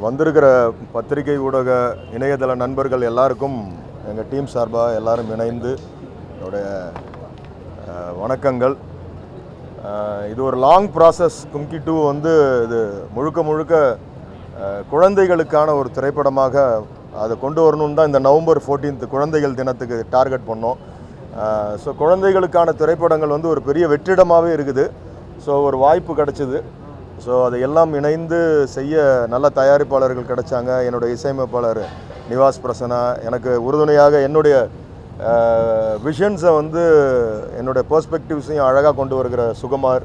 வந்திருக்கிற பத்திரிகை ஊடக இணையதள நண்பர்கள் எல்லாருக்கும் எங்கள் டீம் சார்பாக எல்லாரும் இணைந்து என்னுடைய வணக்கங்கள். இது ஒரு லாங் ப்ராசஸ். கும்கி 2 வந்து இது முழுக்க குழந்தைகளுக்கான ஒரு திரைப்படமாக அதை கொண்டு வரணும்னு தான் இந்த நவம்பர் 14th குழந்தைகள் தினத்துக்கு டார்கெட் பண்ணோம். ஸோ குழந்தைகளுக்கான திரைப்படங்கள் வந்து ஒரு பெரிய வெற்றிடமாகவே இருக்குது. ஸோ ஒரு வாய்ப்பு கிடச்சிது. ஸோ அதை எல்லாம் இணைந்து செய்ய நல்ல தயாரிப்பாளர்கள் கிடைச்சாங்க. என்னுடைய இசையமைப்பாளர் நிவாஸ் பிரசன்னா, எனக்கு உறுதுணையாக என்னுடைய விஷன்ஸை வந்து என்னுடைய பெர்ஸ்பெக்டிவ்ஸையும் அழகாக கொண்டு வருகிற சுகுமார்,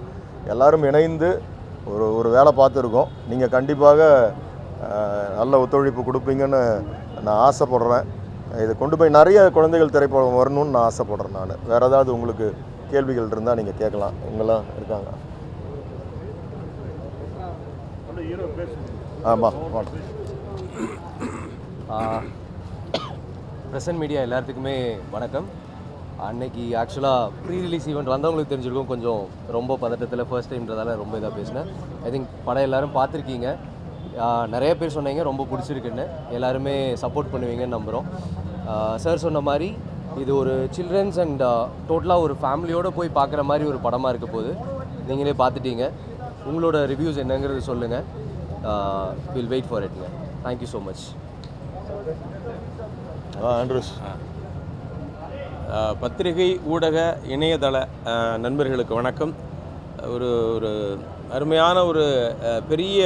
எல்லாரும் இணைந்து ஒரு வேலை பார்த்துருக்கோம். நீங்கள் கண்டிப்பாக நல்ல ஒத்துழைப்பு கொடுப்பீங்கன்னு நான் ஆசைப்படுறேன். இதை கொண்டு போய் நிறைய குழந்தைகள் திரைப்படம் வரணும்னு நான் ஆசைப்படுறேன். நான் வேறு ஏதாவது உங்களுக்கு கேள்விகள் இருந்தால் நீங்கள் கேட்கலாம். இவங்களாம் இருக்காங்க. ஆமாம், பிரசன்ட் மீடியா எல்லாத்துக்குமே வணக்கம். அன்னைக்கு ஆக்சுவலாக ப்ரீ ரிலீஸ் ஈவெண்ட் வந்தவங்களுக்கு தெரிஞ்சிருக்கும். கொஞ்சம் ரொம்ப பதட்டத்தில் ஃபர்ஸ்ட் டைம்ன்றதால ரொம்ப இதாக பேசினேன். ஐ திங்க் படம் எல்லோரும் பார்த்துருக்கீங்க. நிறைய பேர் சொன்னீங்க ரொம்ப பிடிச்சிருக்குன்னு. எல்லாருமே சப்போர்ட் பண்ணுவீங்கன்னு நம்புகிறோம். சார் சொன்ன மாதிரி இது ஒரு சில்ட்ரன்ஸ் அண்ட் டோட்டலாக ஒரு ஃபேமிலியோடு போய் பார்க்குற மாதிரி ஒரு படமாக இருக்க போது. நீங்களே பார்த்துட்டீங்க. உங்களோட ரிவ்யூஸ் என்னங்கிறது சொல்லுங்கள். வில் வெயிட் ஃபார் இட்ங்க. Thank you so much. ஆண்ட்ரூஸ். பத்திரிகை ஊடக இணையதள நண்பர்களுக்கு வணக்கம். ஒரு அருமையான ஒரு பெரிய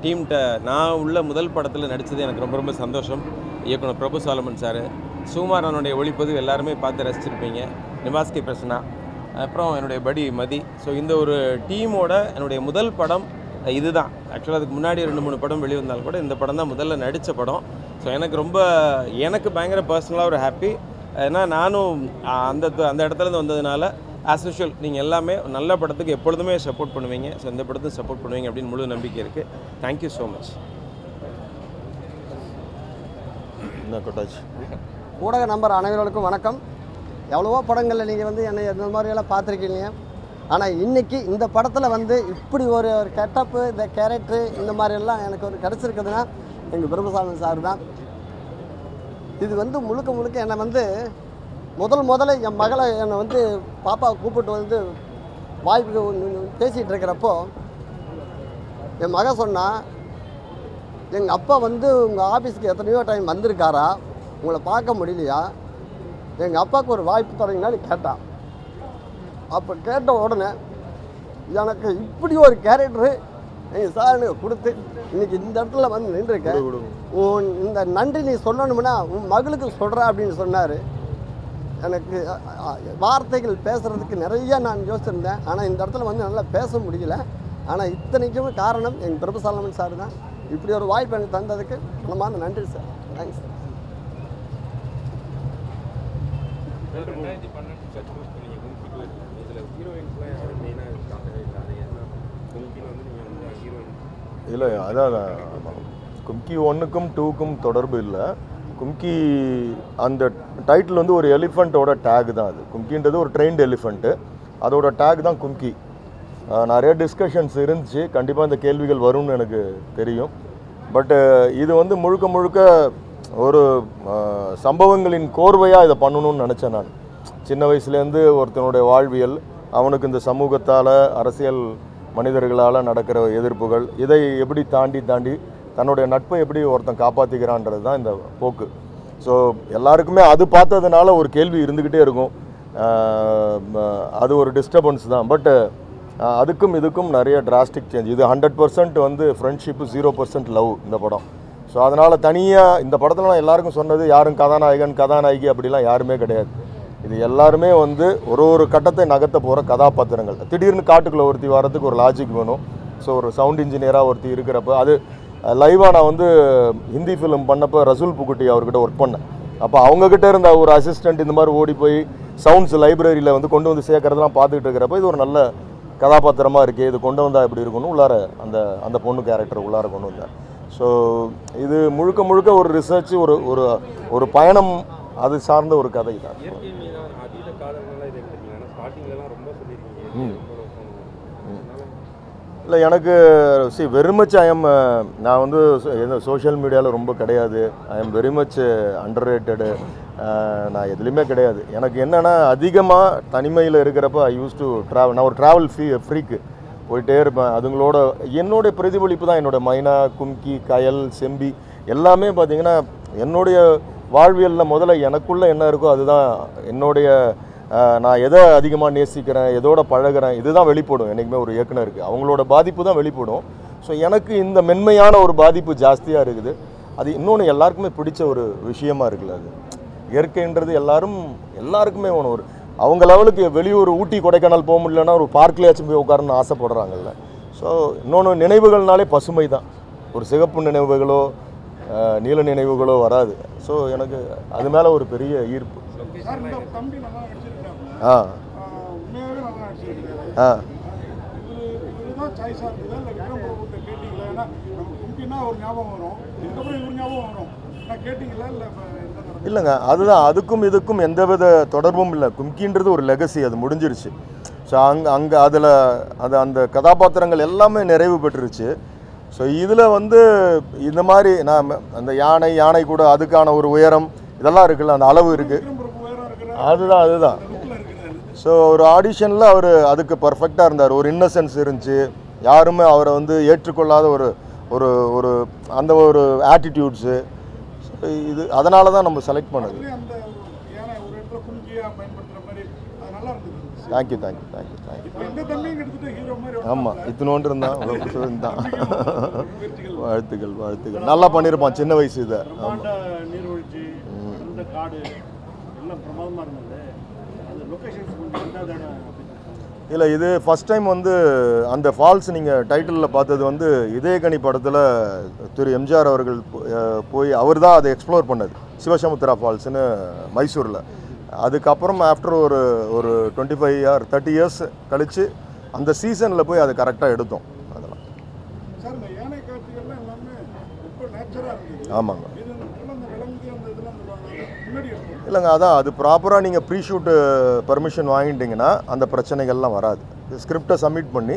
டீம்கிட்ட நான் உள்ள முதல் படத்தில் நடித்தது எனக்கு ரொம்ப சந்தோஷம். இயக்குனர் பிரபு சாலமன் சார், சுகுமாரனுடைய ஒளிப்பதிவு எல்லாருமே பார்த்து ரசிச்சிருப்பீங்க. நிவாஸ் பிரசன்னா, அப்புறம் என்னுடைய படி மதி. ஸோ இந்த ஒரு டீமோட என்னுடைய முதல் படம் இதுதான். ஆக்சுவலாக அதுக்கு முன்னாடி 2-3 படம் வெளிவந்தாலும் கூட இந்த படம் தான் முதல்ல நடித்த படம். ஸோ எனக்கு பயங்கர பர்சனலாக ஒரு ஹாப்பி. ஏன்னா நானும் அந்த இடத்துலேருந்து வந்ததுனால ஆஸ் யூஷுவல் நீங்கள் எல்லாமே நல்ல படத்துக்கு எப்பொழுதுமே சப்போர்ட் பண்ணுவீங்க. ஸோ இந்த படத்துக்கு சப்போர்ட் பண்ணுவீங்க அப்படின்னு முழு நம்பிக்கை இருக்குது. Thank you so much. ஊடக நம்பர் அனைவர்களுக்கும் வணக்கம். எவ்வளவோ படங்களில் நீங்கள் வந்து என்னை இந்த மாதிரியெல்லாம் பார்த்துருக்கீங்க. ஆனால் இன்றைக்கி இந்த படத்தில் வந்து இப்படி ஒரு கெட்டப்பு, இந்த கேரக்டரு, இந்த மாதிரியெல்லாம் எனக்கு ஒரு கிடச்சிருக்குதுன்னா எங்கள் பிரபுசாமி சார் தான். இது வந்து முழுக்க என்னை வந்து முதல்ல என் மகளை என்னை வந்து பாப்பா கூப்பிட்டு வந்து வாய்ப்பு பேசிகிட்டு இருக்கிறப்போ என் மக சொன்னால், எங்கள் அப்பா வந்து உங்கள் ஆஃபீஸுக்கு எத்தனையோ டைம் வந்திருக்காரா, உங்களை பார்க்க முடியலையா, எங்கள் அப்பாவுக்கு ஒரு வாய்ப்பு தரீங்கன்னு கேட்டான். அப்போ கேட்ட உடனே எனக்கு இப்படி ஒரு கேரக்டரு எங்கள் சார் கொடுத்து இன்றைக்கி இந்த இடத்துல வந்து நின்றுருக்கேன். இந்த நன்றி நீ சொல்லணும்னா உன் மகளுக்கு சொல்கிற அப்படின்னு சொன்னார். எனக்கு வார்த்தைகள் பேசுகிறதுக்கு நிறைய நான் யோசிச்சிருந்தேன். ஆனால் இந்த இடத்துல வந்து நல்லா பேச முடியல. ஆனால் இத்தனைக்கும் காரணம் எங்கள் பிரபு சாலமன் சார் தான். இப்படி ஒரு வாய்ப்பு எனக்கு தந்ததுக்கு மனமார்ந்த நன்றி சார். தேங்க்ஸ். இல்லை, அதான் கும்கி 1க்கும் 2க்கும் தொடர்பு இல்லை. கும்கி அந்த டைட்டில் வந்து ஒரு எலிஃபண்ட்டோட டேக் தான். அது கும்கின்றது ஒரு ட்ரெயின்டு எலிஃபண்ட்டு, அதோட டேக் தான் கும்கி. நிறைய டிஸ்கஷன்ஸ் இருந்துச்சு. கண்டிப்பாக இந்த கேள்விகள் வரும்னு எனக்கு தெரியும். பட்டு இது வந்து முழுக்க ஒரு சம்பவங்களின் கோர்வையாக இதை பண்ணணும்னு நினச்சேன். நான் சின்ன வயசுலேருந்து ஒருத்தனுடைய வாழ்வியல், அவனுக்கு இந்த சமூகத்தால், அரசியல் மனிதர்களால் நடக்கிற எதிர்ப்புகள், இதை எப்படி தாண்டி தன்னுடைய நட்பை எப்படி ஒருத்தன் காப்பாற்றிக்கிறான்றது தான் இந்த போக்கு. ஸோ எல்லாருக்குமே அது பார்த்ததுனால ஒரு கேள்வி இருந்துக்கிட்டே இருக்கும். அது ஒரு டிஸ்டர்பன்ஸ் தான். பட் அதுக்கும் இதுக்கும் நிறைய டிராஸ்டிக் சேஞ்ச். இது 100% வந்து ஃப்ரெண்ட்ஷிப்பு, 0% லவ் இந்த படம். ஸோ அதனால் தனியாக இந்த படத்தில் நான் எல்லாருக்கும் சொன்னது, யாரும் கதாநாயகி அப்படிலாம் யாருமே கிடையாது. இது எல்லாருமே வந்து ஒரு கட்டத்தை நகர்த்த போகிற கதாபாத்திரங்கள். திடீர்னு காட்டுக்குள்ளே ஒருத்தி வரதுக்கு ஒரு லாஜிக் வேணும். ஸோ ஒரு சவுண்ட் இன்ஜினியராக ஒருத்தி இருக்கிறப்ப, அது லைவாக நான் வந்து ஹிந்தி ஃபிலிம் பண்ணப்போ ரசூல் புகுட்டி அவர்கிட்ட ஒர்க் பண்ணேன். அப்போ அவங்கக்கிட்ட இருந்த ஒரு அசிஸ்டண்ட் இந்த மாதிரி ஓடி போய் சவுண்ட்ஸ் லைப்ரரியில் வந்து கொண்டு வந்து சேர்க்கறதெல்லாம் பார்த்துக்கிட்டு இருக்கிறப்ப, இது ஒரு நல்ல கதாபாத்திரமாக இருக்குது, இது கொண்டு வந்தால் எப்படி இருக்குன்னு உள்ளார அந்த பொண்ணு கேரக்டர் உள்ளார கொண்டு வந்தேன். ஸோ இது முழுக்க ஒரு ரிசர்ச், ஒரு பயணம், அது சார்ந்த ஒரு கதை தான். இல்லை எனக்கு வெரி மச் நான் வந்து சோஷியல் மீடியாவில் ரொம்ப கிடையாது. I am very much under rated. நான் எதுலேயுமே கிடையாது. எனக்கு என்னென்னா அதிகமாக தனிமையில் இருக்கிறப்ப ஐ யூஸ் டு ட்ராவல். நான் ஒரு ட்ராவல் ஃப்ரீக்கு போயிட்டே இருப்பேன். அதுங்களோட என்னுடைய பிரதிபலிப்பு தான் என்னோடய மைனா, கும்கி, கயல், செம்பி எல்லாமே பார்த்திங்கன்னா என்னுடைய வாழ்வியலில் முதல்ல எனக்குள்ளே என்ன இருக்கோ அதுதான் என்னுடைய நான் எதை அதிகமாக நேசிக்கிறேன், எதோட பழகிறேன், இதுதான் வெளிப்படும். என்றைக்குமே ஒரு இயக்குனருக்கு அவங்களோட பாதிப்பு தான் வெளிப்படும். ஸோ எனக்கு இந்த மென்மையான ஒரு பாதிப்பு ஜாஸ்தியாக இருக்குது. அது இன்னொன்று எல்லாருக்குமே பிடிச்ச ஒரு விஷயமா இருக்குல்ல. அது இயற்கைன்றது எல்லாருக்குமே ஒன்று. ஒரு அவங்க லெவலுக்கு வெளியூர் ஊட்டி கொடைக்கானல் போக முடியலன்னா ஒரு பார்க்லேயாச்சும் போய் உட்காரணும்னு ஆசைப்படுறாங்கல்ல. ஸோ இன்னொன்று நினைவுகள்னாலே பசுமை தான். ஒரு சிகப்பு நினைவுகளோ நீல நினைவுகளோ வராது. ஸோ எனக்கு அது மேலே ஒரு பெரிய ஈர்ப்பு. ஆ ஆ இல்லைங்க, அதுதான். அதுக்கும் இதுக்கும் எந்தவித தொடர்பும் இல்லை. கும்கின்றது ஒரு லெகசி, அது முடிஞ்சிருச்சு. ஸோ அங்கே அதில் அந்த கதாபாத்திரங்கள் எல்லாமே நிறைவு பெற்றுருச்சு. ஸோ இதில் வந்து இந்த மாதிரி நான் அந்த யானை கூட அதுக்கான ஒரு உயரம் இதெல்லாம் இருக்குல்ல, அந்த அளவு இருக்குது. அதுதான். ஸோ ஒரு ஆடிஷனில் அவர் அதுக்கு பர்ஃபெக்டாக இருந்தார். ஒரு இன்னசென்ஸ் இருந்துச்சு. யாருமே அவரை வந்து ஏற்றுக்கொள்ளாத ஒரு ஒரு ஒரு அந்த ஒரு ஆட்டிடியூட்ஸு. இது அதனால தான் நம்ம செலக்ட் பண்ணது. தேங்க்யூ. ஆமாம், இத்தினோண்டு இருந்தான். வாழ்த்துக்கள். நல்லா பண்ணியிருப்பான் சின்ன வயசு இதை. இல்லை, இது ஃபஸ்ட் டைம் வந்து அந்த ஃபால்ஸ் நீங்கள் டைட்டிலில் பார்த்தது வந்து இதயக்கனி படத்தில் திரு எம்ஜிஆர் அவர்கள் போய் அவர் தான் அதை எக்ஸ்ப்ளோர் பண்ணது. சிவசமுத்திரா ஃபால்ஸ்னு மைசூரில். அதுக்கப்புறம் ஆஃப்டர் ஒரு 25 or 30 இயர்ஸ் கழித்து அந்த சீசனில் போய் அதை கரெக்டாக எடுத்தோம். அதெல்லாம் ஆமாங்க. இல்லைங்க, அதான் அது ப்ராப்பராக நீங்கள் ப்ரீ ஷூட்டு பர்மிஷன் வாங்கிட்டீங்கன்னா அந்த பிரச்சனைகள்லாம் வராது. ஸ்கிரிப்டை சப்மிட் பண்ணி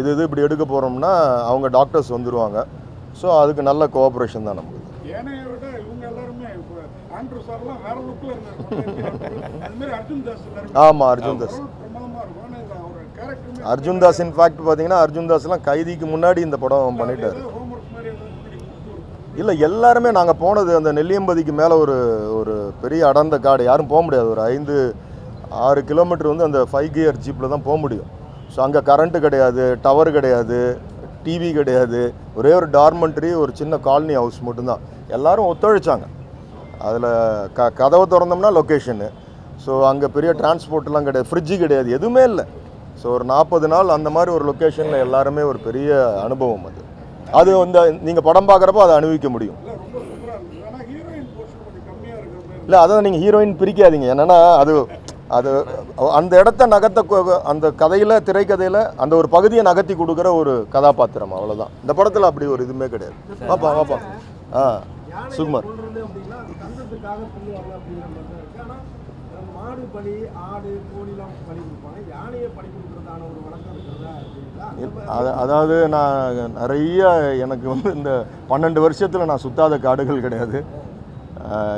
இது இப்படி எடுக்க போகிறோம்னா அவங்க டாக்டர்ஸ் வந்துடுவாங்க. ஸோ அதுக்கு நல்ல கோஆப்ரேஷன் தான் நமக்கு. ஆமாம், அர்ஜுன் தாஸ் இன்ஃபேக்ட் பார்த்தீங்கன்னா அர்ஜுன் தாஸ்லாம் கைதிக்கு முன்னாடி இந்த படம் பண்ணிட்டார். இல்லை, எல்லாருமே நாங்கள் போனது அந்த நெல்லியம்பதிக்கு மேலே ஒரு பெரிய அடர்ந்த காடு, யாரும் போக முடியாது. ஒரு 5-6 கிலோமீட்டர் வந்து அந்த 5 கியர் ஜீப்பில் தான் போக முடியும். ஸோ அங்கே கரண்ட்டு கிடையாது, டவர் கிடையாது, டிவி கிடையாது. ஒரே ஒரு டார்மெண்ட்ரி, ஒரு சின்ன காலனி ஹவுஸ் மட்டும்தான். எல்லோரும் ஒத்துழைச்சாங்க. அதில் கதவை திறந்தோம்னா லொக்கேஷனு. ஸோ அங்கே பெரிய டிரான்ஸ்போர்ட்லாம் கிடையாது, ஃப்ரிட்ஜு கிடையாது, எதுவுமே இல்லை. ஸோ ஒரு 40 நாள் அந்த மாதிரி ஒரு லொக்கேஷனில் எல்லாருமே ஒரு பெரிய அனுபவம். அது வந்து நீங்கள் படம் பார்க்குறப்போ அதை அனுபவிக்க முடியும். இல்லை, அதான் நீங்கள் ஹீரோயின் பிரிக்காதீங்க. என்னென்னா அது அந்த இடத்த அந்த கதையில், திரைக்கதையில் அந்த ஒரு பகுதியை நகர்த்தி கொடுக்குற ஒரு கதாபாத்திரம், அவ்வளோதான். இந்த படத்தில் அப்படி ஒரு இதுவுமே கிடையாது. வாப்பா. சுகுமார். அதாவது நான் நிறைய எனக்கு வந்து இந்த 12 வருஷத்தில் நான் சுத்தாத காடுகள் கிடையாது.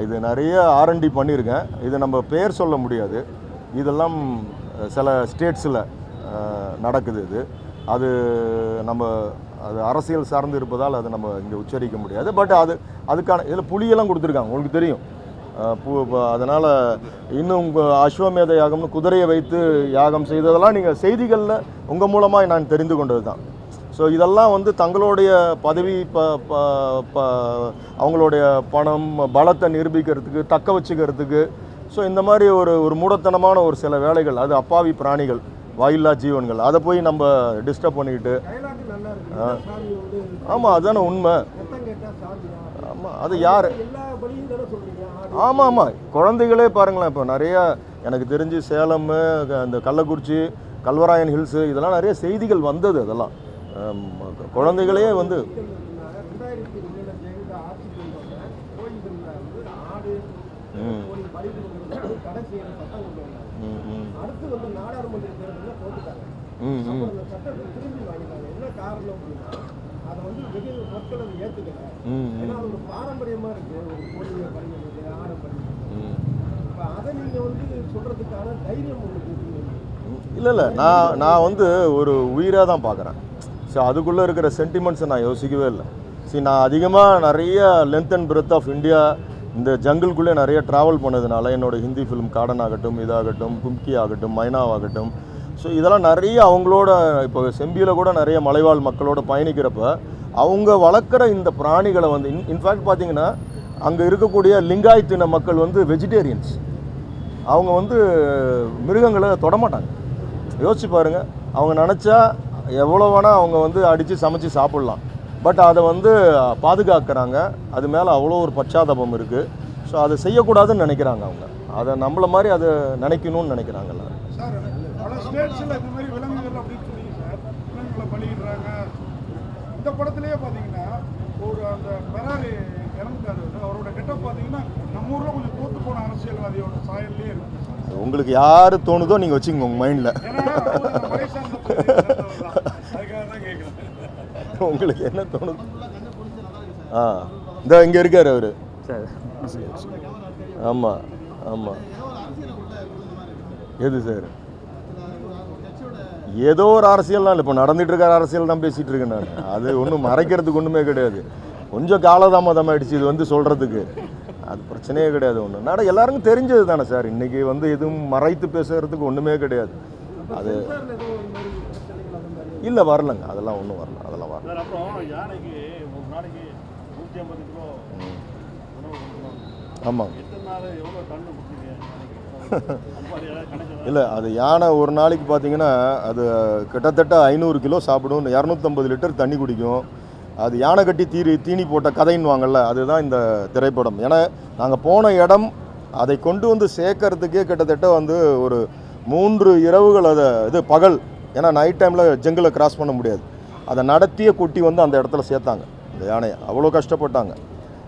இது நிறைய R&D பண்ணியிருக்கேன். இது நம்ம பேர் சொல்ல முடியாது. இதெல்லாம் சில ஸ்டேட்ஸில் நடக்குது. அது நம்ம அரசியல் சார்ந்து இருப்பதால் அதை நம்ம இங்கே உச்சரிக்க முடியாது. பட் அதுக்கான இதில் புலியெல்லாம் கொடுத்துருக்காங்க, உங்களுக்கு தெரியும். அதனால் இன்னும் அஸ்வமேத யாகம்னு குதிரையை வைத்து யாகம் செய்ததெல்லாம் நீங்கள் செய்திகளில் உங்கள் மூலமாக நான் தெரிந்து கொண்டது தான். ஸோ இதெல்லாம் வந்து தங்களுடைய பதவி அவங்களுடைய பணம் பலத்தை நிரூபிக்கிறதுக்கு, தக்க வச்சுக்கிறதுக்கு. ஸோ இந்த மாதிரி ஒரு மூடத்தனமான ஒரு சில வேலைகள், அது அப்பாவி பிராணிகள், வாயில்லா ஜீவன்கள், அதை போய் நம்ம டிஸ்டர்ப் பண்ணிக்கிட்டு. ஆமாம், அதுதானே உண்மை. ஆமாம், அது யார்? ஆமாம், குழந்தைகளே பாருங்களேன். இப்போ நிறையா எனக்கு தெரிஞ்சு சேலம், அந்த கள்ளக்குறிச்சி, கல்வராயன் ஹில்ஸு, இதெல்லாம் நிறைய செய்திகள் வந்தது. அதெல்லாம் குழந்தைகளே வந்து ம் ம் அந்த சட்டத்தை திரும்பி வாங்கினாங்க. என்ன காரணம் அப்படின்னா அதை வந்து வெகு மக்கள் அதை ஏற்றுக்கல. ம் ஏன்னா அது ஒரு பாரம்பரியமாக இருக்குது, ஒரு கோழியை பண்ணிக்கிறது, ஆடை பண்ணிக்கிறது. ம் இப்போ அதை நீங்கள் வந்து சொல்கிறதுக்கான தைரியம் உங்களுக்கு இருக்கு. இல்லை நான் வந்து ஒரு உயிராக தான் பார்க்குறேன். ஸோ அதுக்குள்ளே இருக்கிற சென்டிமெண்ட்ஸை நான் யோசிக்கவே இல்லை. நான் அதிகமாக நிறைய length and breadth of India இந்த ஜங்கிள்குள்ளே நிறைய ட்ராவல் பண்ணதுனால என்னோடய ஹிந்தி ஃபிலிம் காடன் ஆகட்டும், இதாகட்டும், கும்கி ஆகட்டும், மைனாவாகட்டும், ஸோ இதெல்லாம் நிறைய அவங்களோட இப்போ செம்பியில் கூட நிறைய மலைவாழ் மக்களோட பயணிக்கிறப்ப அவங்க வளர்க்குற இந்த பிராணிகளை வந்து இன்ஃபேக்ட் பார்த்தீங்கன்னா அங்கே இருக்கக்கூடிய லிங்காயத்தின மக்கள் வந்து வெஜிடேரியன்ஸ். அவங்க வந்து மிருகங்களை தொடமாட்டாங்க. யோசிச்சு பாருங்கள், அவங்க நினச்சா எவ்வளோ வேணால் அவங்க வந்து அடித்து சமைச்சு சாப்பிட்லாம். பட் அதை வந்து பாதுகாக்கிறாங்க. அது மேலே அவ்வளோ ஒரு பச்சாதாபம் இருக்குது. ஸோ அதை செய்யக்கூடாதுன்னு நினைக்கிறாங்க அவங்க. அதை நம்மளை மாதிரி அதை நினைக்கணும்னு நினைக்கிறாங்கல்ல. சார் பல ஸ்டேட்ஸில் இந்த மாதிரி விலங்குகள் அப்படின்னு சொல்லி சார் விலங்குகளை பலியிடுறாங்க. இந்த படத்துலேயே பார்த்தீங்கன்னா ஒரு அந்த பெராரி இறந்துட்டாரு, அவரோட கெட்டப் பார்த்தீங்கன்னா நம்ம ஊரில் கொஞ்சம் தோற்று போன அரசியல்வாதியோட சாயல்லே இருக்கு. உங்களுக்கு யார் தோணுதோ நீங்கள் வச்சுக்கோங்க உங்கள் மைண்டில். ஏன்னா மலை சார்ந்த அதுக்காக தான் கேட்குறேன். உங்களுக்கு என்ன தோணுது? இந்த இங்கே இருக்கார் அவர். சார் ஆமாம் ஆமாம். எது சார்? ஏதோ ஒரு அரசியல்லாம் இல்லை, இப்போ நடந்துட்டு இருக்கிற அரசியல் தான் பேசிகிட்டு இருக்கேன் நான். அது ஒன்றும் மறைக்கிறதுக்கு ஒன்றுமே கிடையாது. கொஞ்சம் காலதாமதமாகிடுச்சு இது வந்து சொல்கிறதுக்கு. அது பிரச்சனையே கிடையாது. ஒன்று எல்லாருக்கும் தெரிஞ்சது தானே சார். இன்றைக்கி வந்து எதுவும் மறைத்து பேசுகிறதுக்கு ஒன்றுமே கிடையாது. அது இல்லை வரலங்க, அதெல்லாம் ஒன்றும் வரல, அதெல்லாம் வரல. அப்புறம் யானைக்கு ஒரு நாளைக்கு 150 கிலோ ஆமாங்க. எத்தனை நாள் எவ்வளோ டன்னு கொடுத்தீங்க? இல்லை, அது யானை ஒரு நாளைக்கு பார்த்தீங்கன்னா அது கிட்டத்தட்ட 500 கிலோ சாப்பிடும், 250 லிட்டர் தண்ணி குடிக்கும். அது யானை கட்டி தீனி போட்ட கதைன்னு வாங்கல்ல, அதுதான் இந்த திரைப்படம். ஏன்னா நாங்கள் போன இடம் அதை கொண்டு வந்து சேர்க்கறதுக்கே கிட்டத்தட்ட வந்து ஒரு 3 இரவுகள். அதை இது பகல், ஏன்னா நைட் டைமில் ஜங்கிளை கிராஸ் பண்ண முடியாது. அதை நடத்திய குட்டி வந்து அந்த இடத்துல சேர்த்தாங்க இந்த யானையை. அவ்வளோ கஷ்டப்பட்டாங்க.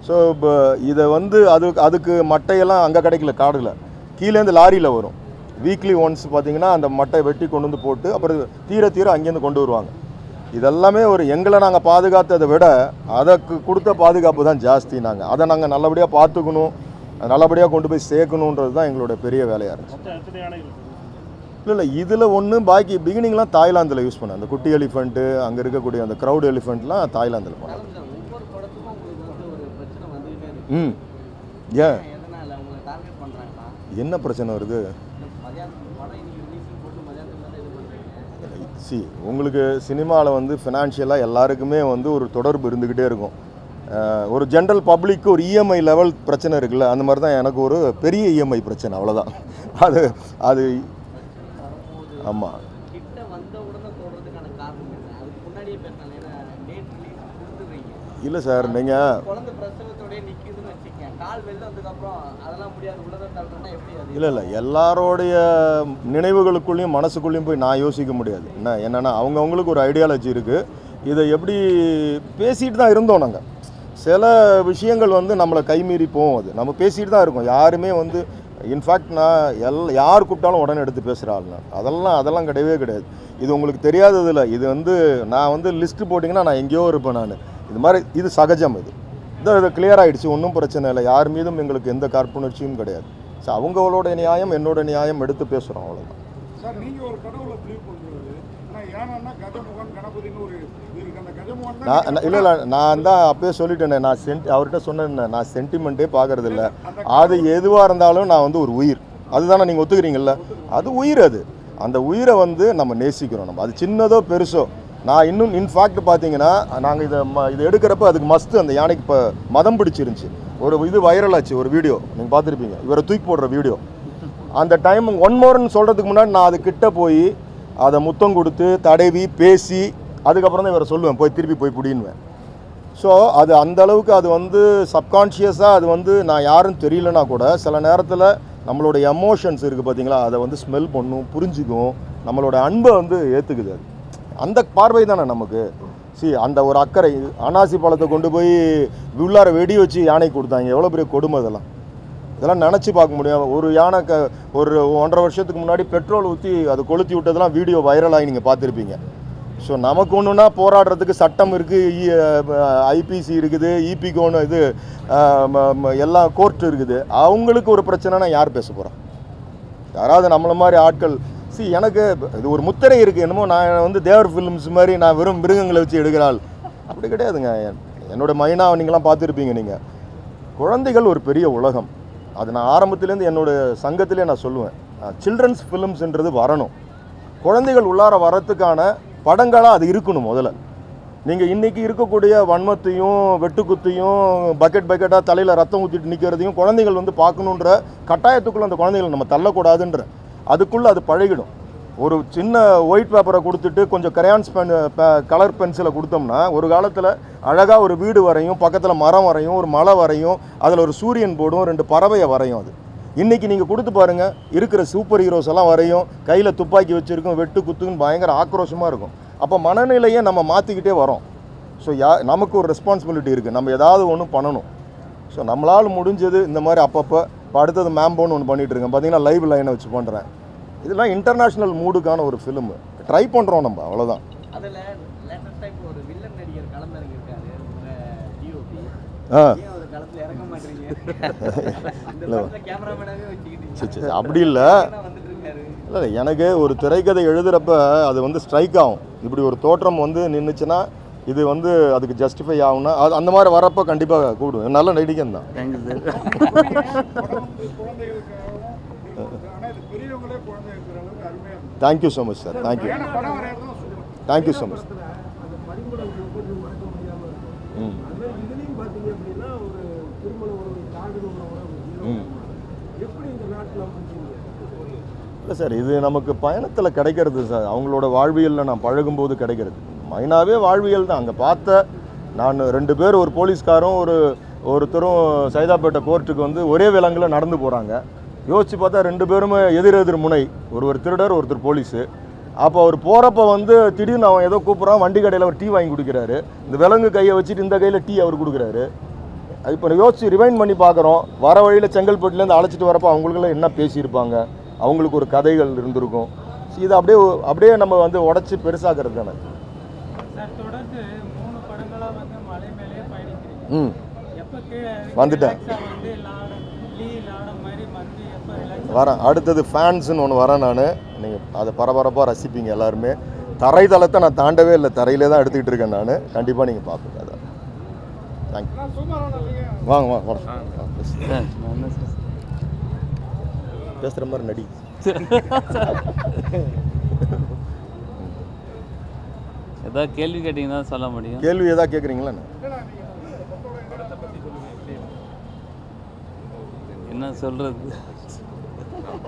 ஸோ இப்போ இதை வந்து அதுக்கு மட்டையெல்லாம் அங்கே கிடைக்கல, காடில் கீழேருந்து லாரியில் வரும். வீக்லி ஒன்ஸ் பார்த்தீங்கன்னா அந்த மட்டையை வெட்டி கொண்டு வந்து போட்டு அப்புறம் தீர அங்கேருந்து கொண்டு வருவாங்க. இதெல்லாமே ஒரு எங்களை நாங்கள் பாதுகாத்ததை விட அதற்கு கொடுத்த பாதுகாப்பு தான் ஜாஸ்தி. அதை நாங்கள் நல்லபடியாக பார்த்துக்கணும், நல்லபடியாக கொண்டு போய் சேர்க்கணுன்றது தான் எங்களோட பெரிய வேலையாக இருந்துச்சு. இல்லை இதில் ஒன்று, பாக்கி பிகினிங்லாம் தாய்லாந்தில் யூஸ் பண்ணேன். அந்த குட்டி எலிஃபெண்ட்டு, அங்கே இருக்கக்கூடிய அந்த க்ரௌட் எலிஃபெண்ட்லாம் தாய்லாந்தில் பண்ணேன். ம் ஏன் என்ன பிரச்சனை வருது? உங்களுக்கு சினிமாவில் வந்து ஃபினான்ஷியலாக எல்லாருக்குமே வந்து ஒரு தொடர்பு இருந்துக்கிட்டே இருக்கும். ஒரு ஜென்ரல் பப்ளிக்கு ஒரு இஎம்ஐ லெவல் பிரச்சனை இருக்குல்ல, அந்த மாதிரி தான் எனக்கு ஒரு பெரிய இஎம்ஐ பிரச்சனை, அவ்வளோதான். அது ஆமாம். இல்லை சார், நீங்கள் இல்லை எல்லாரோடைய நினைவுகளுக்குள்ளேயும் மனசுக்குள்ளேயும் போய் நான் யோசிக்க முடியாது. என்னென்னா அவங்கவுங்களுக்கு ஒரு ஐடியாலஜி இருக்குது. இதை எப்படி பேசிகிட்டு தான் இருந்தோம் நாங்கள். சில விஷயங்கள் வந்து நம்மளை கைமீறி போகும். அது நம்ம பேசிகிட்டு தான் இருக்கோம். யாருமே வந்து இன்ஃபேக்ட் நான் யார் கூப்பிட்டாலும் உடனே எடுத்து பேசுகிற ஆள்னா அதெல்லாம் கிடையவே கிடையாது. இது உங்களுக்கு தெரியாததில்லை. இது வந்து நான் வந்து லிஸ்ட்டு போட்டிங்கன்னா நான் எங்கேயோ இருப்பேன். நான் இது மாதிரி இது சகஜம். இது கிளியர் ஆகிடுச்சு, ஒன்றும் பிரச்சனை இல்லை. யார் மீதும் எங்களுக்கு எந்த காழ்ப்புணர்ச்சியும் கிடையாது. ஸோ அவங்களோட நியாயம் என்னோட நியாயம் எடுத்து பேசுகிறோம், அவ்வளோதான். சார் நீங்கள் ஒரு கடவுளை பிலீவ் பண்ணுறது, ஆனால் ஏன்னா கஜமுகன் கணபதினு ஒரு அந்த கஜமுகன் இல்லை நான் தான் அப்பயே சொல்லிட்டேனே, நான் அவர்கிட்ட சொன்னேன், நான் சென்டிமெண்ட்டே பார்க்கறது இல்லை. அது எதுவாக இருந்தாலும் நான் வந்து ஒரு உயிர், அதுதானே நீங்கள் ஒத்துக்கிறீங்கல்ல, அது உயிர். அந்த உயிரை வந்து நம்ம நேசிக்கிறோம். நம்ம அது சின்னதோ பெருசோ. நான் இன்னும் இன்ஃபேக்ட் பார்த்தீங்கன்னா நாங்கள் இதை எடுக்கிறப்ப அதுக்கு மஸ்து அந்த யானைக்கு இப்போ மதம் பிடிச்சிருந்துச்சி. ஒரு இது வைரல் ஆச்சு, ஒரு வீடியோ நீங்கள் பார்த்துருப்பீங்க, இவரை தூக்கி போடுற வீடியோ. அந்த டைம் ஒன் மோர்னு சொல்கிறதுக்கு முன்னாடி நான் அது கிட்ட போய் அதை முத்தம் கொடுத்து தடவி பேசி அதுக்கப்புறம் தான் இவரை சொல்லுவேன், திருப்பி போய் பிடின்னுவேன். ஸோ அது அந்தளவுக்கு அது வந்து சப்கான்ஷியஸாக அது வந்து நான் யாருன்னு தெரியலனா கூட சில நேரத்தில் நம்மளோட எமோஷன்ஸ் இருக்குது பார்த்தீங்களா, அதை வந்து ஸ்மெல் பண்ணும், புரிஞ்சுக்கும், நம்மளோட அன்பை வந்து ஏற்றுக்குது. அது அந்த பார்வை தானே நமக்கு. அந்த ஒரு அக்கறை. அனாசி பழத்தை கொண்டு போய் உள்ளார வெடி வச்சு யானை கொடுத்தாங்க, எவ்வளோ பெரிய கொடுமை அதெல்லாம். இதெல்லாம் நினச்சி பார்க்க முடியும். ஒரு யானை ஒரு 1.5 வருஷத்துக்கு முன்னாடி பெட்ரோல் ஊற்றி அது கொளுத்தி விட்டதெல்லாம் வீடியோ வைரலாகி நீங்கள் பார்த்துருப்பீங்க. ஸோ நமக்கு ஒன்றுனா போராடுறதுக்கு சட்டம் இருக்குது, ஐபிசி இருக்குது, இபிக்கு ஒன்று இது எல்லா கோர்ட்டு இருக்குது. அவங்களுக்கு ஒரு பிரச்சனைனா யார் பேச போகிறோம்? யாராவது நம்மளை மாதிரி ஆட்கள் எனக்கு இது ஒரு முத்திரை இருக்குது, என்னமோ நான் வந்து தேவர் ஃபிலிம்ஸ் மாதிரி நான் வெறும் மிருகங்களை வச்சு எடுக்கிறாள் அப்படி கிடையாதுங்க. என்னோடய மைனாக நீங்களாம் பார்த்துருப்பீங்க. நீங்கள் குழந்தைகள் ஒரு பெரிய உலகம். அது நான் ஆரம்பத்துலேருந்து என்னோடய சங்கத்திலே நான் சொல்லுவேன், சில்ட்ரன்ஸ் ஃபிலிம்ஸ்ன்றது வரணும். குழந்தைகள் உள்ளார வரத்துக்கான படங்களாக அது இருக்கணும். முதல்ல நீங்கள் இன்றைக்கி இருக்கக்கூடிய வன்மத்தையும் வெட்டுக்குத்தையும் பக்கெட்டாக தலையில் ரத்தம் ஊற்றிட்டு நிற்கிறதையும் குழந்தைகள் வந்து பார்க்கணுன்ற கட்டாயத்துக்குள்ளே அந்த குழந்தைகள் நம்ம தள்ளக்கூடாதுன்ற அதுக்குள்ளே அது பழகிடும். ஒரு சின்ன ஒயிட் பேப்பரை கொடுத்துட்டு கொஞ்சம் கிரையான்ஸ் கலர் பென்சிலை கொடுத்தோம்னா ஒரு காலத்தில் அழகாக ஒரு வீடு வரையும், பக்கத்தில் மரம் வரையும், ஒரு மலை வரையும், அதில் ஒரு சூரியன் போடும், 2 பறவையை வரையும். அது இன்றைக்கி நீங்கள் கொடுத்து பாருங்கள், இருக்கிற சூப்பர் ஹீரோஸ் எல்லாம் வரையும், கையில் துப்பாக்கி வச்சுருக்கும், வெட்டு குத்துன்னு பயங்கர ஆக்ரோஷமாக இருக்கும். அப்போ மனநிலையை நம்ம மாற்றிக்கிட்டே வரோம். ஸோ நமக்கு ஒரு ரெஸ்பான்சிபிலிட்டி இருக்குது, நம்ம ஏதாவது ஒன்று பண்ணணும். ஸோ நம்மளால் முடிஞ்சது இந்த மாதிரி அப்பப்போ இப்போ அடுத்தது மேம்போன்னு ஒன்று பண்ணிகிட்ருக்கேன். பார்த்தீங்கன்னா லைவ் லைனை வச்சு பண்ணுறேன். இதெல்லாம் இன்டர்நேஷ்னல் மூடுக்கான ஒரு ஃபிலிமு ட்ரை பண்ணுறோம் நம்ம, அவ்வளோதான். அதில் லேட்டஸ்ட் டைம் ஒரு வில்லன் நடிகர் களமிறங்கி இருக்காரு, டிஓபி. ஒரு களத்தில் இறங்க மாட்டீங்க, கேமராமேனாகவே வச்சுக்கிட்டீங்க. அப்படி இல்லை இல்லை, எனக்கு ஒரு திரைக்கதை எழுதுகிறப்ப அது வந்து ஸ்ட்ரைக் ஆகும். இப்படி ஒரு தோற்றம் வந்து நின்றுச்சுன்னா இது வந்து அதுக்கு ஜஸ்டிஃபை ஆகும்னா அது அந்த மாதிரி வரப்போ கண்டிப்பாக கூடும். நல்ல நடிகன் தான். Thank you sir. Thank you so much sir. Thank you thank you so much. இதுலேயும் பார்த்தீங்க அப்படின்னா ஒரு திருமண உறவு, காதல் உறவு எப்படி இந்த நாட்டில் இல்லை சார், இது நமக்கு பயணத்தில் கிடைக்கிறது சார். அவங்களோட வாழ்வியலில் நான் பழகும்போது கிடைக்கிறது. மைனாவே வாழ்வியல் தான். அங்கே பார்த்த நான் 2 பேர், ஒரு போலீஸ்காரும் ஒருத்தரும் சைதாப்பேட்டை கோர்ட்டுக்கு வந்து ஒரே விலங்கில் நடந்து போகிறாங்க. யோசித்து பார்த்தா 2 பேருமே எதிர் முனை, ஒருவர் திருடர், ஒருத்தர் போலீஸு. அப்போ அவர் போகிறப்ப வந்து திடீர்னு அவன் ஏதோ கூப்பிட்றான், வண்டி கடையில் அவர் டீ வாங்கி கொடுக்குறாரு. இந்த விலங்கு கையை வச்சுட்டு இந்த கையில் டீ அவர் கொடுக்குறாரு. இப்போ யோசிச்சு ரிவைண்ட் பண்ணி பார்க்குறோம், வர வழியில் செங்கல்பட்டுலேருந்து அழைச்சிட்டு வரப்போ அவங்களுக்குலாம் என்ன பேசியிருப்பாங்க, அவங்களுக்கு ஒரு கதைகள் இருந்திருக்கும். இது அப்படியே நம்ம வந்து உடச்சி பெருசாகிறது தானே. வந்துட்டேன், வரேன். அடுத்தது ஃபேன்ஸுன்னு ஒன்று வரேன் நான். நீங்கள் அதை பரபரப்பாக ரசிப்பீங்க எல்லாருமே. தரைதளத்தை நான் தாண்டவே இல்லை, தரையிலே தான் எடுத்துக்கிட்டு இருக்கேன் நான். கண்டிப்பாக நீங்கள் பார்ப்பீங்க. அதான். தேங்க்யூ. வாங்க பேசுகிற மாதிரி நடி. ஏதாவது கேள்வி கேட்டிங்கன்னா சொல்ல முடியும். கேள்வி ஏதாவது கேட்குறீங்களா? என்ன சொல்கிறது?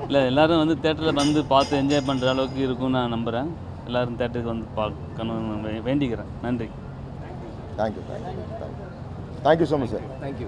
இல்லை, எல்லோரும் வந்து தேட்டரில் வந்து பார்த்து என்ஜாய் பண்ணுற அளவுக்கு இருக்கும்னு நான் நம்புகிறேன். எல்லோரும் தேட்டருக்கு வந்து பார்க்கணும்னு வேண்டிக்கிறேன். நன்றி. Thank you so much sir. Thank you.